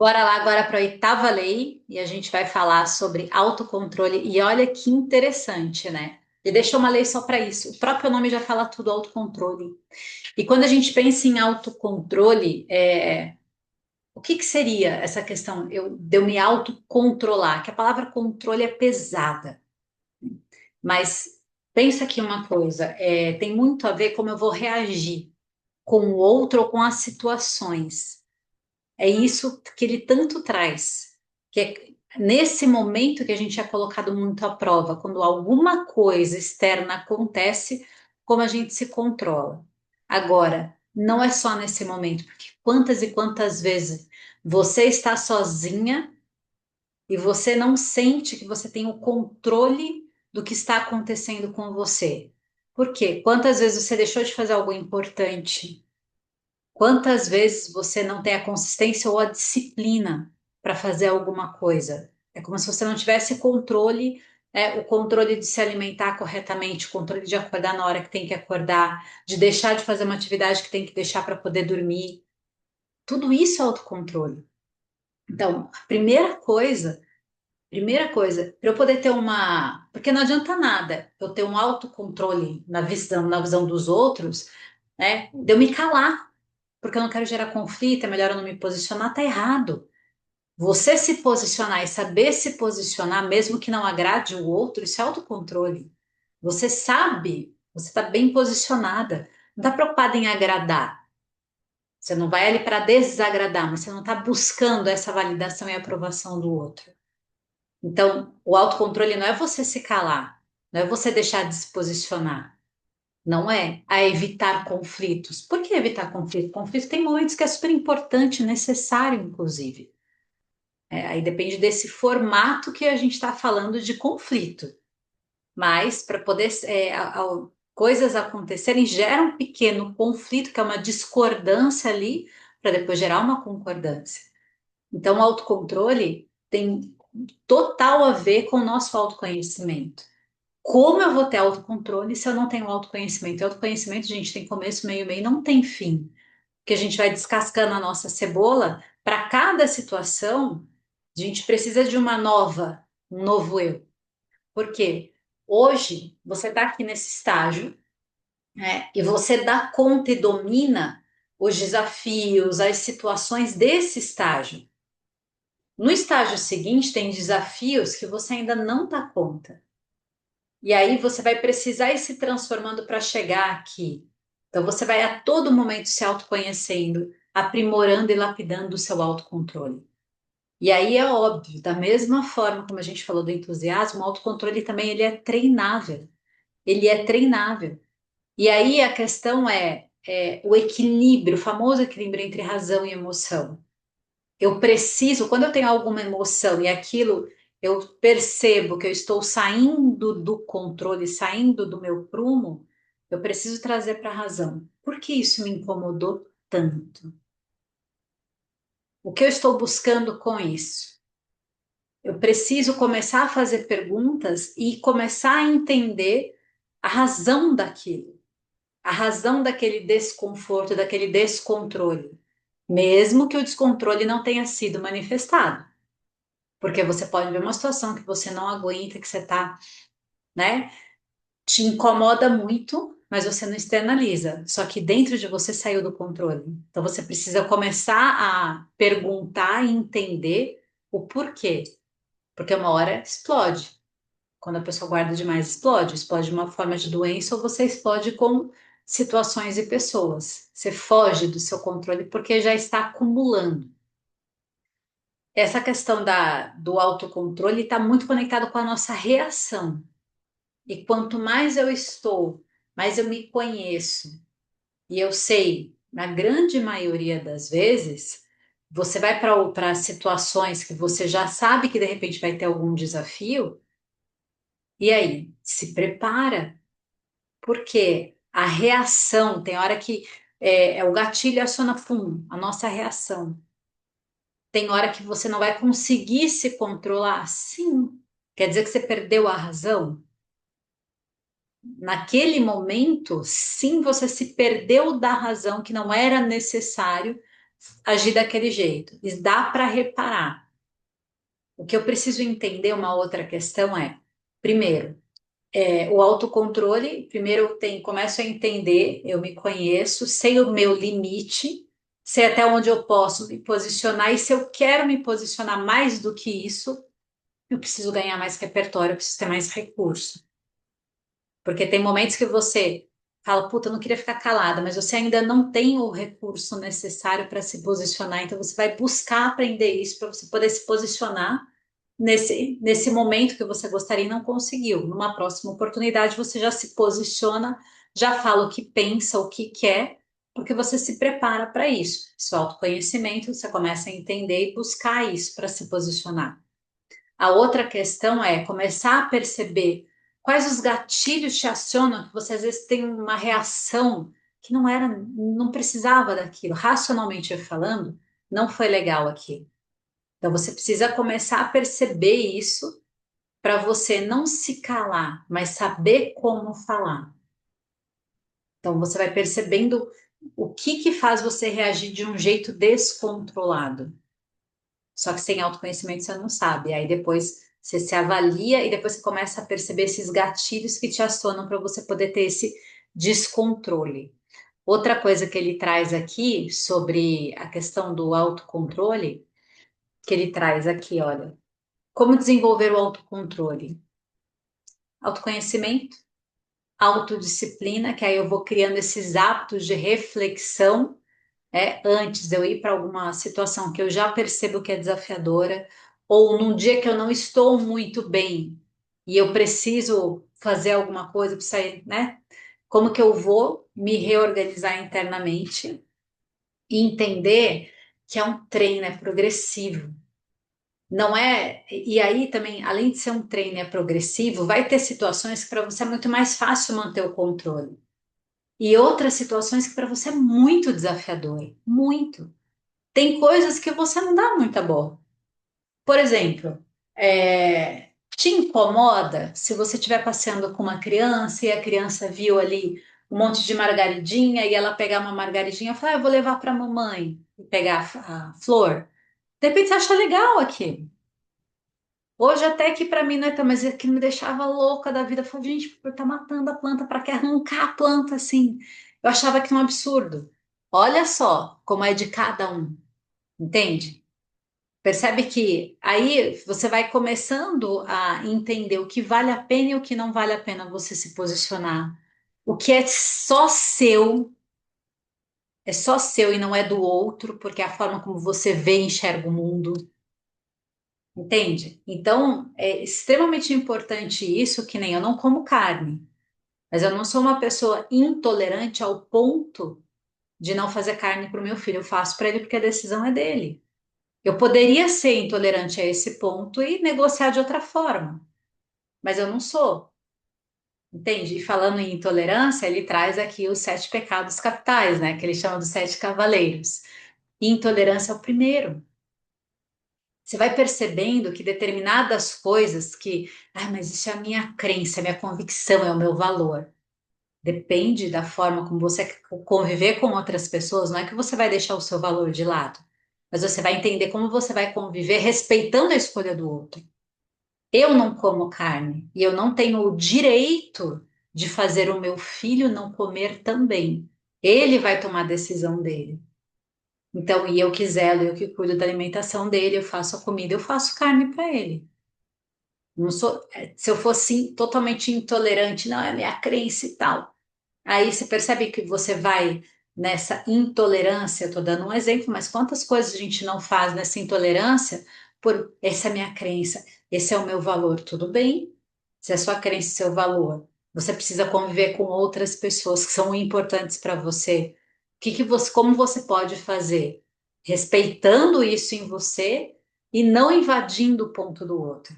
Bora lá agora para a oitava lei e a gente vai falar sobre autocontrole. E olha que interessante, né? Ele deixou uma lei só para isso. O próprio nome já fala tudo, autocontrole. E quando a gente pensa em autocontrole, o que que seria essa questão de eu me autocontrolar? Que a palavra controle é pesada, mas pensa aqui uma coisa, tem muito a ver como eu vou reagir com o outro ou com as situações. É isso que ele tanto traz, que é nesse momento que a gente é colocado muito à prova, quando alguma coisa externa acontece, como a gente se controla. Agora, não é só nesse momento, porque quantas e quantas vezes você está sozinha e você não sente que você tem o controle do que está acontecendo com você. Por quê? Quantas vezes você deixou de fazer algo importante? Quantas vezes você não tem a consistência ou a disciplina para fazer alguma coisa? É como se você não tivesse controle, o controle de se alimentar corretamente, o controle de acordar na hora que tem que acordar, de deixar de fazer uma atividade que tem que deixar para poder dormir. Tudo isso é autocontrole. Então, a primeira coisa, para eu poder ter uma. Porque não adianta nada eu ter um autocontrole na visão dos outros, né? De eu me calar porque eu não quero gerar conflito, é melhor eu não me posicionar, tá errado. Você se posicionar e saber se posicionar, mesmo que não agrade o outro, isso é autocontrole. Você sabe, você está bem posicionada, não está preocupada em agradar. Você não vai ali para desagradar, mas você não está buscando essa validação e aprovação do outro. Então, o autocontrole não é você se calar, não é você deixar de se posicionar. Não é a evitar conflitos. Por que evitar conflito? Conflito tem momentos que é super importante, necessário, inclusive. Aí depende desse formato que a gente está falando de conflito. Mas para poder coisas acontecerem, gera um pequeno conflito, que é uma discordância ali, para depois gerar uma concordância. Então, o autocontrole tem total a ver com o nosso autoconhecimento. Como eu vou ter autocontrole se eu não tenho autoconhecimento? E autoconhecimento, gente, tem começo, meio, meio, não tem fim. Que a gente vai descascando a nossa cebola, para cada situação, a gente precisa de um novo eu. Por quê? Hoje, você está aqui nesse estágio, né, e você dá conta e domina os desafios, as situações desse estágio. No estágio seguinte, tem desafios que você ainda não dá conta. E aí você vai precisar ir se transformando para chegar aqui. Então você vai a todo momento se autoconhecendo, aprimorando e lapidando o seu autocontrole. E aí é óbvio, da mesma forma como a gente falou do entusiasmo, o autocontrole também ele é treinável. Ele é treinável. E aí a questão é o equilíbrio, o famoso equilíbrio entre razão e emoção. Eu preciso, quando eu tenho alguma emoção e aquilo eu percebo que eu estou saindo do controle, saindo do meu prumo, eu preciso trazer para a razão. Por que isso me incomodou tanto? O que eu estou buscando com isso? Eu preciso começar a fazer perguntas e começar a entender a razão daquilo, a razão daquele desconforto, daquele descontrole, mesmo que o descontrole não tenha sido manifestado. Porque você pode ver uma situação que você não aguenta, que você está, né, te incomoda muito, mas você não externaliza. Só que dentro de você saiu do controle. Então você precisa começar a perguntar e entender o porquê. Porque uma hora explode. Quando a pessoa guarda demais, explode. Explode de uma forma de doença ou você explode com situações e pessoas. Você foge do seu controle porque já está acumulando. Essa questão do autocontrole está muito conectado com a nossa reação. E quanto mais eu estou, mais eu me conheço. E eu sei, na grande maioria das vezes, você vai para situações que você já sabe que de repente vai ter algum desafio, e aí, se prepara, porque a reação, tem hora que o gatilho aciona fundo, a nossa reação. Tem hora que você não vai conseguir se controlar? Sim. Quer dizer que você perdeu a razão? Naquele momento, sim, você se perdeu da razão que não era necessário agir daquele jeito. E dá para reparar. O que eu preciso entender, uma outra questão é, primeiro, o autocontrole, primeiro começo a entender, eu me conheço, sei o meu limite, sei até onde eu posso me posicionar, e se eu quero me posicionar mais do que isso, eu preciso ganhar mais repertório, eu preciso ter mais recurso. Porque tem momentos que você fala, puta, eu não queria ficar calada, mas você ainda não tem o recurso necessário para se posicionar, então você vai buscar aprender isso para você poder se posicionar nesse momento que você gostaria e não conseguiu. Numa próxima oportunidade, você já se posiciona, já fala o que pensa, o que quer, porque você se prepara para isso. Seu autoconhecimento, você começa a entender e buscar isso para se posicionar. A outra questão é começar a perceber quais os gatilhos te acionam, que você às vezes tem uma reação que não era, não precisava daquilo. Racionalmente falando, não foi legal aqui. Então você precisa começar a perceber isso para você não se calar, mas saber como falar. Então você vai percebendo o que faz você reagir de um jeito descontrolado. Só que sem autoconhecimento você não sabe. Aí depois você se avalia e depois você começa a perceber esses gatilhos que te acionam para você poder ter esse descontrole. Outra coisa que ele traz aqui sobre a questão do autocontrole, que ele traz aqui, olha, como desenvolver o autocontrole? Autoconhecimento, autodisciplina, que aí eu vou criando esses hábitos de reflexão, antes de eu ir para alguma situação que eu já percebo que é desafiadora, ou num dia que eu não estou muito bem e eu preciso fazer alguma coisa para sair, né? Como que eu vou me reorganizar internamente e entender que é um treino, é progressivo. Não é, e aí também, além de ser um treino progressivo, vai ter situações que para você é muito mais fácil manter o controle. E outras situações que para você é muito desafiador, muito. Tem coisas que você não dá muita bola. Por exemplo, te incomoda se você estiver passeando com uma criança e a criança viu ali um monte de margaridinha e ela pegar uma margaridinha e falar, eu vou levar para a mamãe e pegar a flor. De repente você acha legal aqui. Hoje até que para mim não é tão, mas é que me deixava louca da vida. Eu falei, gente, por tá matando a planta, para que arrancar a planta assim? Eu achava que era um absurdo. Olha só como é de cada um, entende? Percebe que aí você vai começando a entender o que vale a pena e o que não vale a pena você se posicionar. O que é só seu e não é do outro, porque é a forma como você vê e enxerga o mundo. Entende? Então, é extremamente importante isso, que nem eu não como carne, mas eu não sou uma pessoa intolerante ao ponto de não fazer carne para o meu filho. Eu faço para ele porque a decisão é dele. Eu poderia ser intolerante a esse ponto e negociar de outra forma, mas eu não sou. Entende? E falando em intolerância, ele traz aqui os sete pecados capitais, né? Que ele chama dos sete cavaleiros. E intolerância é o primeiro. Você vai percebendo que determinadas coisas que, mas isso é a minha crença, é a minha convicção, é o meu valor. Depende da forma como você conviver com outras pessoas, não é que você vai deixar o seu valor de lado, mas você vai entender como você vai conviver respeitando a escolha do outro. Eu não como carne e eu não tenho o direito de fazer o meu filho não comer também. Ele vai tomar a decisão dele. Então, e eu que zelo, eu que cuido da alimentação dele, eu faço a comida, eu faço carne para ele. Não sou, se eu fosse totalmente intolerante, não é minha crença e tal. Aí você percebe que você vai nessa intolerância, estou dando um exemplo, mas quantas coisas a gente não faz nessa intolerância por essa é a minha crença, esse é o meu valor, tudo bem? Se é sua crença e seu valor, você precisa conviver com outras pessoas que são importantes para você. Como você pode fazer? Respeitando isso em você e não invadindo o ponto do outro.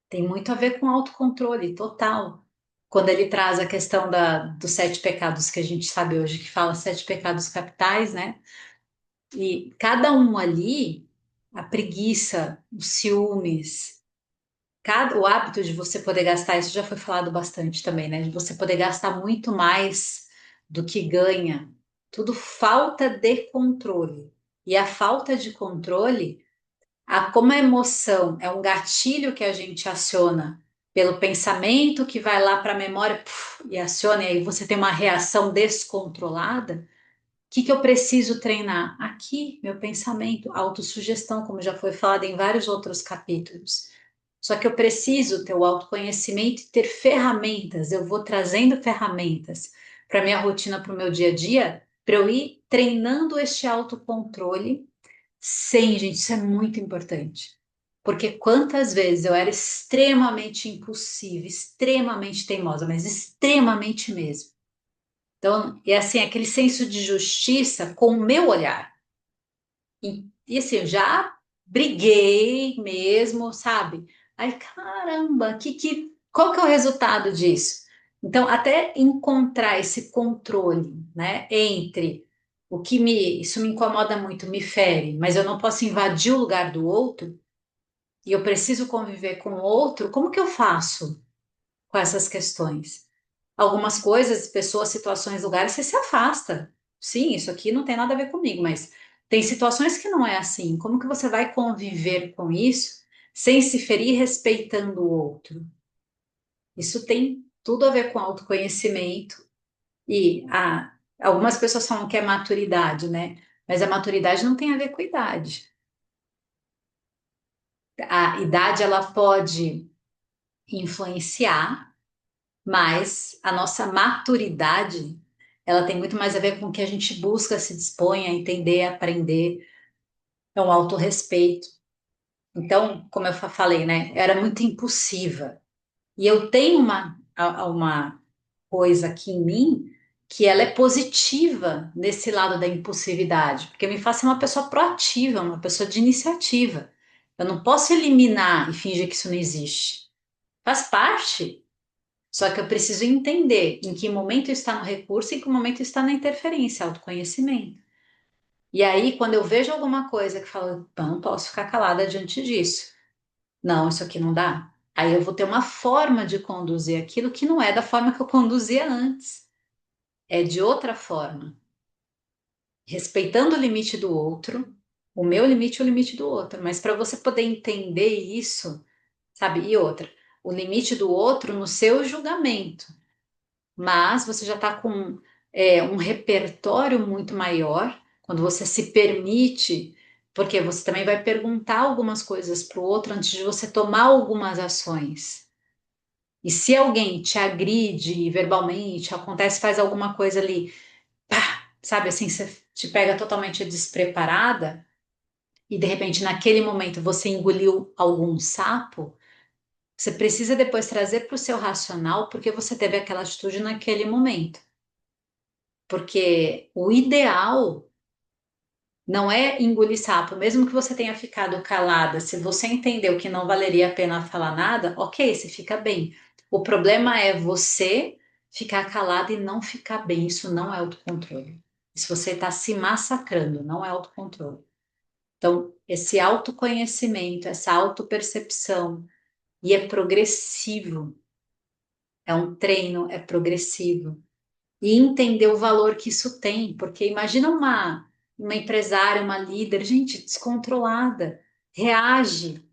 Tem muito a ver com autocontrole total. Quando ele traz a questão dos sete pecados que a gente sabe hoje, que fala sete pecados capitais, né? E cada um ali, a preguiça, os ciúmes, o hábito de você poder gastar, isso já foi falado bastante também, né? De você poder gastar muito mais do que ganha. tudo falta de controle. E a falta de controle, como a emoção é um gatilho que a gente aciona pelo pensamento que vai lá para a memória e aciona, e aí você tem uma reação descontrolada. O que que eu preciso treinar? Aqui, meu pensamento, autossugestão, como já foi falado em vários outros capítulos. Só que eu preciso ter o autoconhecimento e ter ferramentas. Eu vou trazendo ferramentas para minha rotina, para o meu dia a dia, para eu ir treinando este autocontrole. Sem, gente, isso é muito importante. Porque quantas vezes eu era extremamente impulsiva, extremamente teimosa, mas extremamente mesmo. Então, é assim, aquele senso de justiça com o meu olhar. E assim, eu já briguei mesmo, sabe? Aí, caramba, qual que é o resultado disso? Então, até encontrar esse controle, né, entre isso me incomoda muito, me fere, mas eu não posso invadir o lugar do outro e eu preciso conviver com o outro, como que eu faço com essas questões? Algumas coisas, pessoas, situações, lugares, você se afasta. Sim, isso aqui não tem nada a ver comigo, mas tem situações que não é assim. Como que você vai conviver com isso sem se ferir respeitando o outro? Isso tem tudo a ver com autoconhecimento algumas pessoas falam que é maturidade, né? Mas a maturidade não tem a ver com idade. A idade ela pode influenciar, mas a nossa maturidade, ela tem muito mais a ver com o que a gente busca, se dispõe a entender, a aprender, é um autorrespeito. Então, como eu falei, né, eu era muito impulsiva. E eu tenho uma coisa aqui em mim que ela é positiva nesse lado da impulsividade, porque me faz ser uma pessoa proativa, uma pessoa de iniciativa. Eu não posso eliminar e fingir que isso não existe. Faz parte. Só que eu preciso entender em que momento está no recurso e em que momento está na interferência, autoconhecimento. E aí, quando eu vejo alguma coisa que fala, "Pá, não posso ficar calada diante disso. Não, isso aqui não dá." Aí eu vou ter uma forma de conduzir aquilo que não é da forma que eu conduzia antes. É de outra forma, respeitando o limite do outro, o meu limite e o limite do outro. Mas para você poder entender isso, sabe? E outra, o limite do outro no seu julgamento. Mas você já está com um repertório muito maior quando você se permite, porque você também vai perguntar algumas coisas para o outro antes de você tomar algumas ações. E se alguém te agride verbalmente, acontece, faz alguma coisa ali, pá, sabe assim, você te pega totalmente despreparada e de repente naquele momento você engoliu algum sapo, você precisa depois trazer para o seu racional porque você teve aquela atitude naquele momento. Porque o ideal não é engolir sapo, mesmo que você tenha ficado calada, se você entendeu que não valeria a pena falar nada, ok, você fica bem. O problema é você ficar calada e não ficar bem, isso não é autocontrole. Se você está se massacrando, não é autocontrole. Então, esse autoconhecimento, essa autopercepção, e é progressivo, é um treino, é progressivo. E entender o valor que isso tem, porque imagina uma empresária, uma líder, gente, descontrolada, reage,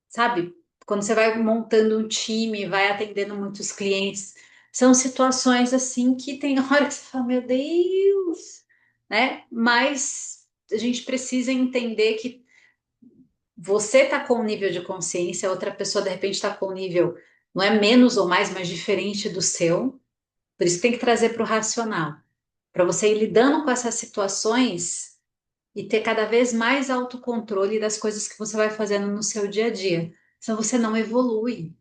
sabe? Quando você vai montando um time, vai atendendo muitos clientes, são situações assim que tem hora que você fala, meu Deus, né? Mas a gente precisa entender que você está com um nível de consciência, outra pessoa de repente está com um nível, não é menos ou mais, mas diferente do seu, por isso tem que trazer para o racional para você ir lidando com essas situações e ter cada vez mais autocontrole das coisas que você vai fazendo no seu dia a dia. Senão você não evolui.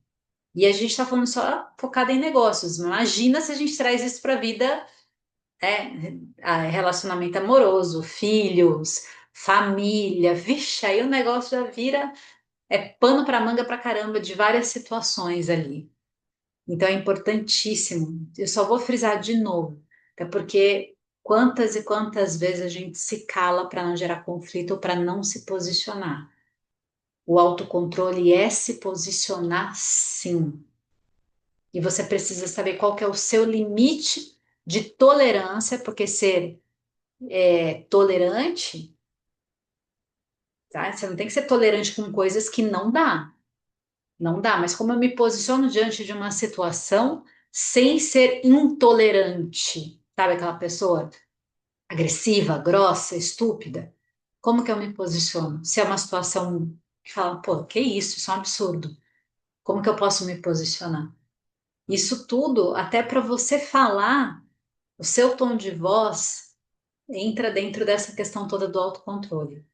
E a gente está falando só focado em negócios. Imagina se a gente traz isso para a vida, relacionamento amoroso, filhos, família. Vixe, aí o negócio já vira pano para manga para caramba de várias situações ali. Então é importantíssimo. Eu só vou frisar de novo, até porque quantas e quantas vezes a gente se cala para não gerar conflito ou para não se posicionar. O autocontrole é se posicionar sim. E você precisa saber qual que é o seu limite de tolerância, porque ser tolerante, tá? Você não tem que ser tolerante com coisas que não dá. Não dá, mas como eu me posiciono diante de uma situação sem ser intolerante, sabe aquela pessoa agressiva, grossa, estúpida? Como que eu me posiciono? Se é uma situação que fala, pô, que isso é um absurdo. Como que eu posso me posicionar? Isso tudo, até para você falar, o seu tom de voz entra dentro dessa questão toda do autocontrole.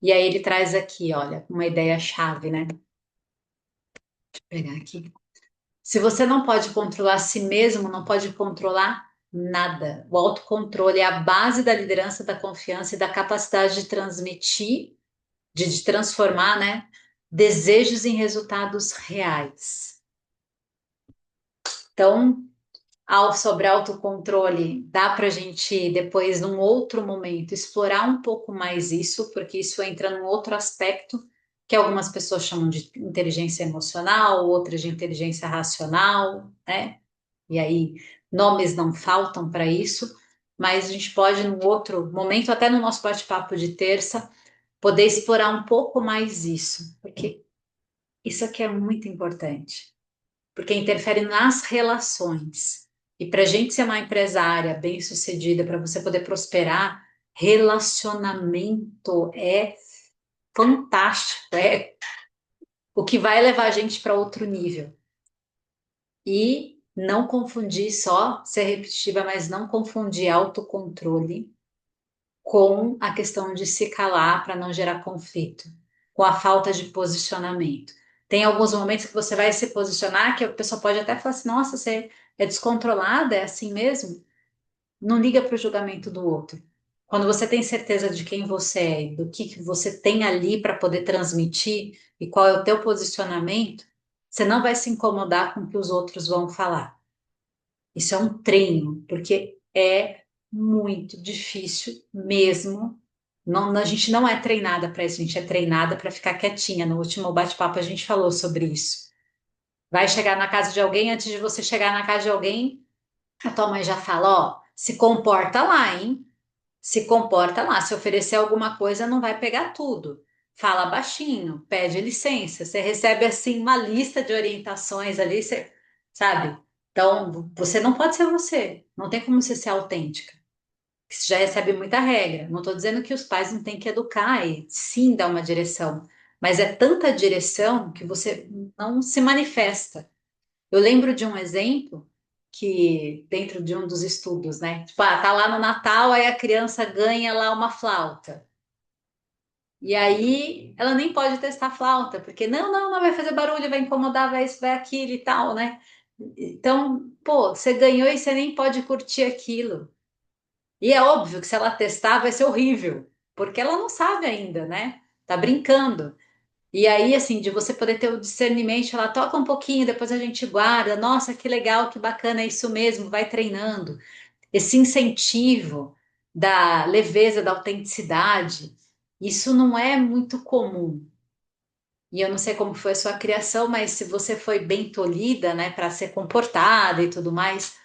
E aí ele traz aqui, olha, uma ideia-chave, né? Vou pegar aqui. Se você não pode controlar a si mesmo, não pode controlar nada. O autocontrole é a base da liderança, da confiança e da capacidade de transmitir, de transformar, né, desejos em resultados reais. Então, sobre autocontrole, dá para a gente depois, num outro momento, explorar um pouco mais isso, porque isso entra num outro aspecto que algumas pessoas chamam de inteligência emocional, outras de inteligência racional, né? E aí, nomes não faltam para isso, mas a gente pode, num outro momento, até no nosso bate-papo de terça, poder explorar um pouco mais isso, porque isso aqui é muito importante, porque interfere nas relações. E para a gente ser uma empresária bem-sucedida, para você poder prosperar, relacionamento é fantástico, é o que vai levar a gente para outro nível. E não confundir só, ser repetitiva, mas não confundir autocontrole com a questão de se calar para não gerar conflito, com a falta de posicionamento. Tem alguns momentos que você vai se posicionar que a pessoa pode até falar assim: nossa, você é descontrolada, é assim mesmo? Não liga para o julgamento do outro. Quando você tem certeza de quem você é, do que você tem ali para poder transmitir e qual é o teu posicionamento, você não vai se incomodar com o que os outros vão falar. Isso é um treino, porque é muito difícil mesmo. Não, a gente não é treinada para isso, a gente é treinada para ficar quietinha. No último bate-papo a gente falou sobre isso. Vai chegar na casa de alguém, antes de você chegar na casa de alguém, a tua mãe já fala, ó, se comporta lá, hein? Se comporta lá. Se oferecer alguma coisa, não vai pegar tudo. Fala baixinho, pede licença. Você recebe assim uma lista de orientações ali, você, sabe? Então, você não pode ser você. Não tem como você ser autêntica. Você já recebe muita regra. Não estou dizendo que os pais não têm que educar e sim dar uma direção, mas é tanta direção que você não se manifesta. Eu lembro de um exemplo que, dentro de um dos estudos, né? Tipo, tá lá no Natal, aí a criança ganha lá uma flauta. E aí ela nem pode testar a flauta, porque não vai fazer barulho, vai incomodar, vai isso, vai aquilo e tal, né? Então, pô, você ganhou e você nem pode curtir aquilo. E é óbvio que se ela testar vai ser horrível, porque ela não sabe ainda, né? Tá brincando. E aí, assim, de você poder ter o discernimento, ela toca um pouquinho, depois a gente guarda. Nossa, que legal, que bacana, é isso mesmo, vai treinando. Esse incentivo da leveza, da autenticidade, isso não é muito comum. E eu não sei como foi a sua criação, mas se você foi bem tolhida, né, para ser comportada e tudo mais,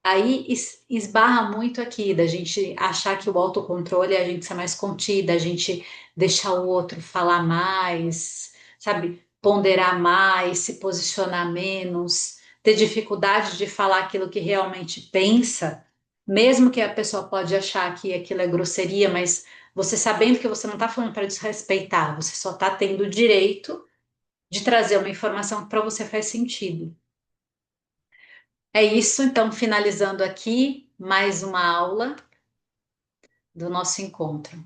aí esbarra muito aqui da gente achar que o autocontrole é a gente ser mais contida, a gente deixar o outro falar mais, sabe? Ponderar mais, se posicionar menos, ter dificuldade de falar aquilo que realmente pensa, mesmo que a pessoa pode achar que aquilo é grosseria, mas você sabendo que você não está falando para desrespeitar, você só está tendo o direito de trazer uma informação que para você faz sentido. É isso, então, finalizando aqui mais uma aula do nosso encontro.